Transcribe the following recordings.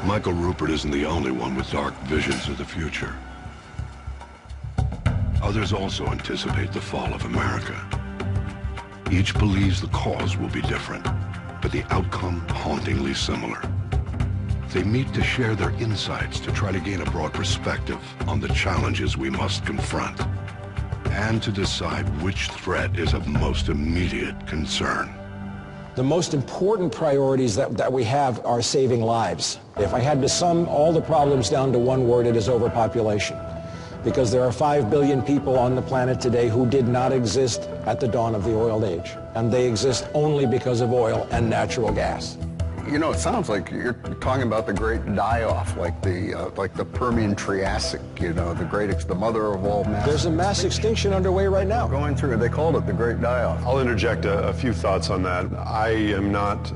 Michael Rupert isn't the only one with dark visions of the future. Others also anticipate the fall of America. Each believes the cause will be different, but the outcome hauntingly similar. They meet to share their insights to try to gain a broad perspective on the challenges we must confront, and to decide which threat is of most immediate concern. The most important priorities that we have are saving lives. If I had to sum all the problems down to one word, it is overpopulation. Because there are 5 billion people on the planet today who did not exist at the dawn of the oil age. And they exist only because of oil and natural gas. You know, it sounds like you're talking about the great die-off, like the Permian Triassic, you know, the mother of all mass. There's a mass extinction underway right now. Going through, they called it the great die-off. I'll interject a few thoughts on that. I am not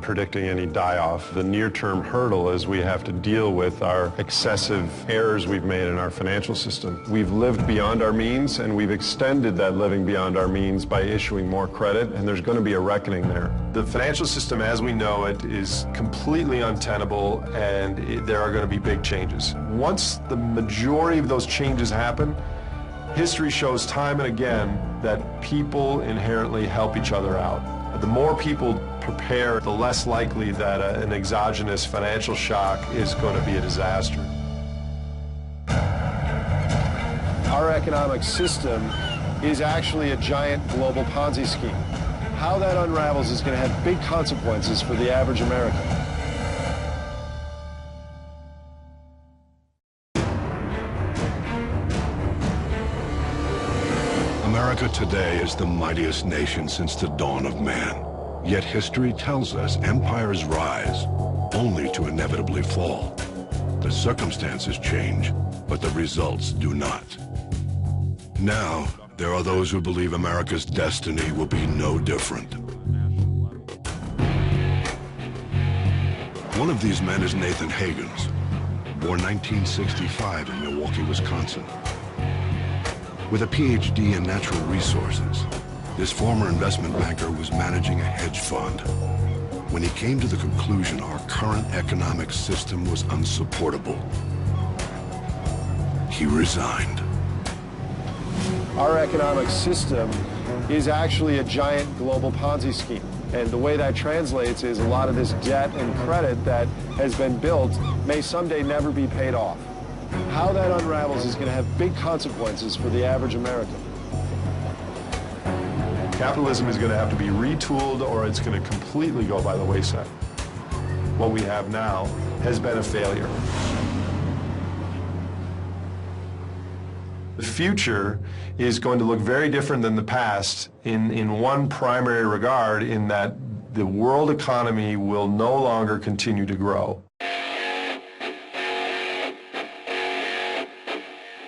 predicting any die-off. The near-term hurdle is we have to deal with our excessive errors we've made in our financial system. We've lived beyond our means, and we've extended that living beyond our means by issuing more credit, and there's going to be a reckoning there. The financial system as we know it is completely untenable, and there are going to be big changes. Once the majority of those changes happen, history shows time and again that people inherently help each other out. The more people prepare, the less likely that an exogenous financial shock is going to be a disaster. Our economic system is actually a giant global Ponzi scheme. How that unravels is going to have big consequences for the average American. America today is the mightiest nation since the dawn of man. Yet history tells us empires rise only to inevitably fall. The circumstances change, but the results do not. Now, there are those who believe America's destiny will be no different. One of these men is Nathan Higgins, born 1965 in Milwaukee, Wisconsin. With a PhD in natural resources, this former investment banker was managing a hedge fund when he came to the conclusion our current economic system was unsupportable. He resigned. Our economic system is actually a giant global Ponzi scheme. And the way that translates is a lot of this debt and credit that has been built may someday never be paid off. How that unravels is going to have big consequences for the average American. Capitalism is going to have to be retooled, or it's going to completely go by the wayside. What we have now has been a failure. The future is going to look very different than the past in one primary regard, in that the world economy will no longer continue to grow.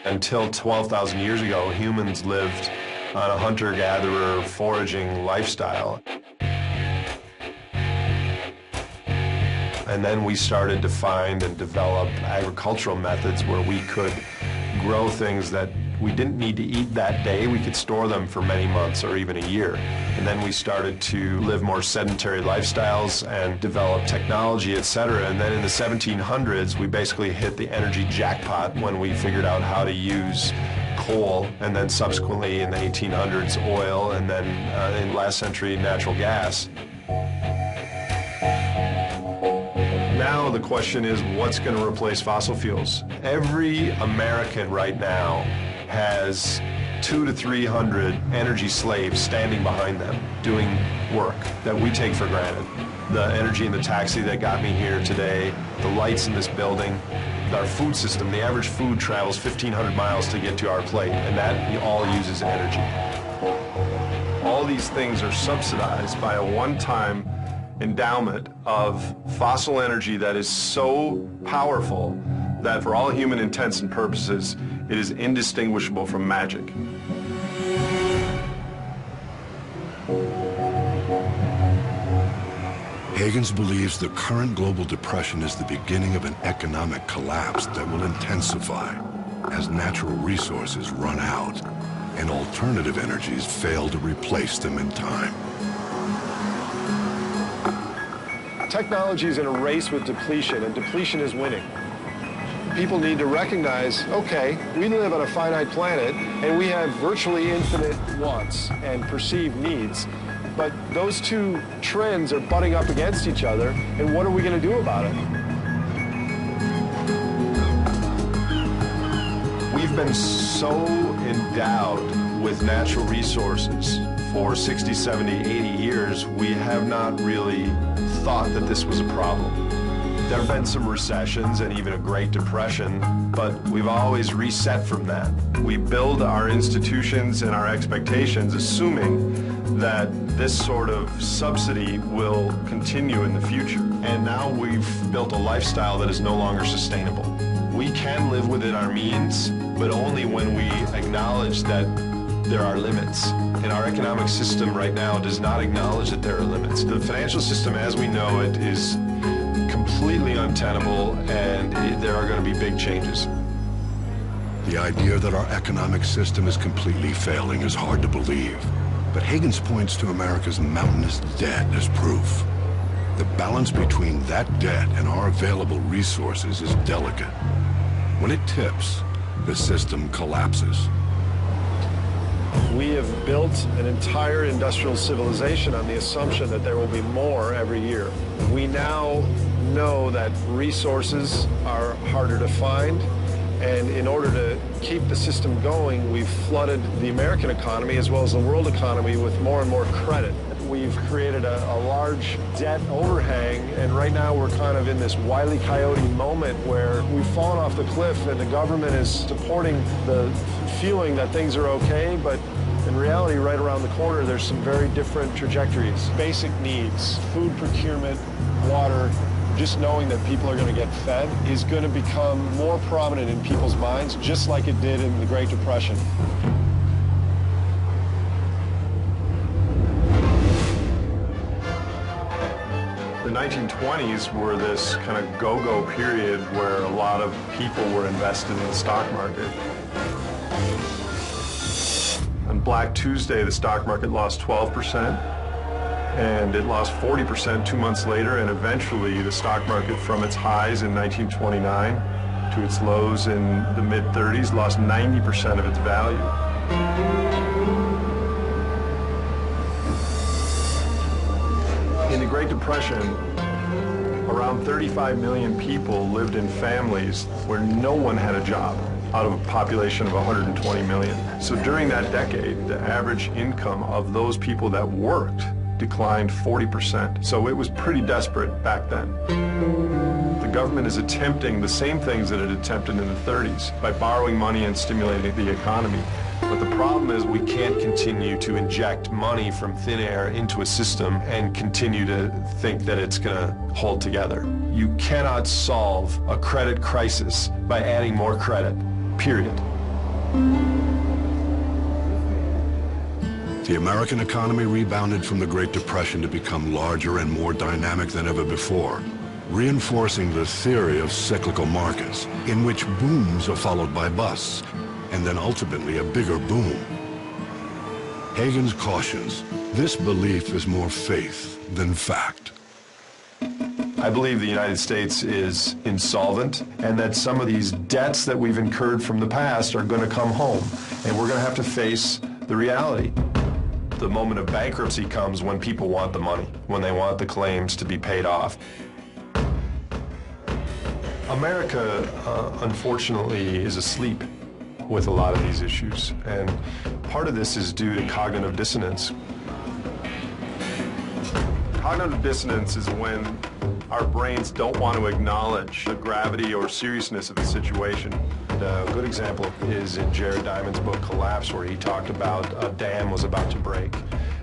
Until 12,000 years ago, humans lived on a hunter-gatherer, foraging lifestyle. And then we started to find and develop agricultural methods where we could grow things that we didn't need to eat that day. We could store them for many months or even a year. And then we started to live more sedentary lifestyles and develop technology, etc. And then in the 1700s, we basically hit the energy jackpot when we figured out how to use coal, and then subsequently in the 1800s, oil, and then in last century, natural gas. Now the question is, what's going to replace fossil fuels? Every American right now has 200 to 300 energy slaves standing behind them doing work that we take for granted. The energy in the taxi that got me here today, the lights in this building, our food system. The average food travels 1,500 miles to get to our plate, and that all uses energy. All these things are subsidized by a one-time endowment of fossil energy that is so powerful that for all human intents and purposes, it is indistinguishable from magic. Higgins believes the current global depression is the beginning of an economic collapse that will intensify as natural resources run out and alternative energies fail to replace them in time. Technology is in a race with depletion, and depletion is winning. People need to recognize, okay, we live on a finite planet, and we have virtually infinite wants and perceived needs. But those two trends are butting up against each other, and what are we going to do about it? We've been so endowed with natural resources for 60, 70, 80 years, we have not really thought that this was a problem. There have been some recessions and even a Great Depression, but we've always reset from that. We build our institutions and our expectations assuming that this sort of subsidy will continue in the future. And now we've built a lifestyle that is no longer sustainable. We can live within our means, but only when we acknowledge that there are limits. And our economic system right now does not acknowledge that there are limits. The financial system as we know it is completely untenable, and there are going to be big changes. The idea that our economic system is completely failing is hard to believe. But Higgins points to America's mountainous debt as proof. The balance between that debt and our available resources is delicate. When it tips, the system collapses. We have built an entire industrial civilization on the assumption that there will be more every year. We now know that resources are harder to find, and in order to keep the system going, we've flooded the American economy as well as the world economy with more and more credit. We've created a large debt overhang, and right now we're kind of in this Wile E. Coyote moment where we've fallen off the cliff and the government is supporting the feeling that things are okay, but in reality, right around the corner, there's some very different trajectories. Basic needs, food procurement, water, just knowing that people are going to get fed is going to become more prominent in people's minds, just like it did in the Great Depression. The 1920s were this kind of go-go period where a lot of people were invested in the stock market. On Black Tuesday, the stock market lost 12%, and it lost 40% 2 months later, and eventually the stock market from its highs in 1929 to its lows in the mid-30s lost 90% of its value. In the Great Depression, around 35 million people lived in families where no one had a job out of a population of 120 million. So during that decade, the average income of those people that worked declined 40%. So it was pretty desperate back then. The government is attempting the same things that it attempted in the 30s by borrowing money and stimulating the economy. But the problem is we can't continue to inject money from thin air into a system and continue to think that it's going to hold together. You cannot solve a credit crisis by adding more credit, period. The American economy rebounded from the Great Depression to become larger and more dynamic than ever before, reinforcing the theory of cyclical markets, in which booms are followed by busts, and then ultimately a bigger boom. Higgins cautions, this belief is more faith than fact. I believe the United States is insolvent, and that some of these debts that we've incurred from the past are going to come home, and we're going to have to face the reality. The moment of bankruptcy comes when people want the money, when they want the claims to be paid off. America, unfortunately, is asleep with a lot of these issues, and part of this is due to cognitive dissonance. Cognitive dissonance is when our brains don't want to acknowledge the gravity or seriousness of the situation. A good example is in Jared Diamond's book Collapse, where he talked about a dam was about to break,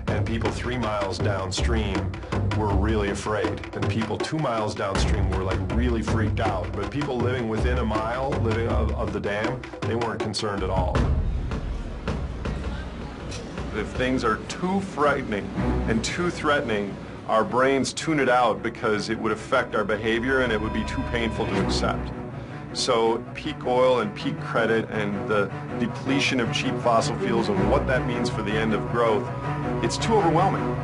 and people 3 miles downstream were really afraid, and people 2 miles downstream were like really freaked out. But people living within a mile of the dam, they weren't concerned at all. If things are too frightening and too threatening, our brains tune it out because it would affect our behavior and it would be too painful to accept. So peak oil and peak credit and the depletion of cheap fossil fuels and what that means for the end of growth, it's too overwhelming.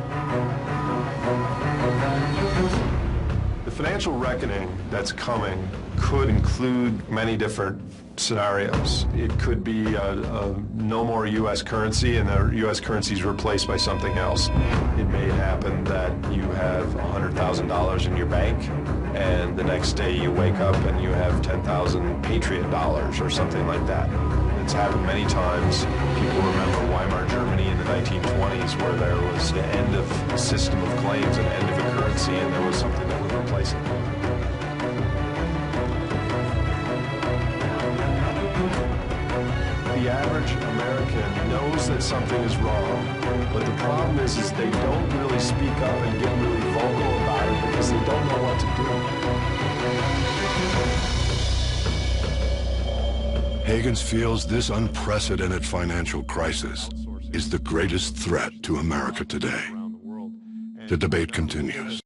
financial reckoning that's coming could include many different scenarios. It could be no more U.S. currency and the U.S. currency is replaced by something else. It may happen that you have $100,000 in your bank and the next day you wake up and you have 10,000 Patriot dollars or something like that. It's happened many times. People remember Weimar Germany in the 1920s where there was the end of a system of claims, an end of a currency, and there was something that would replace it. The average American knows that something is wrong, but the problem is they don't really speak up and get really vocal about it because they don't know what to do. Higgins feels this unprecedented financial crisis is the greatest threat to America today. The debate continues.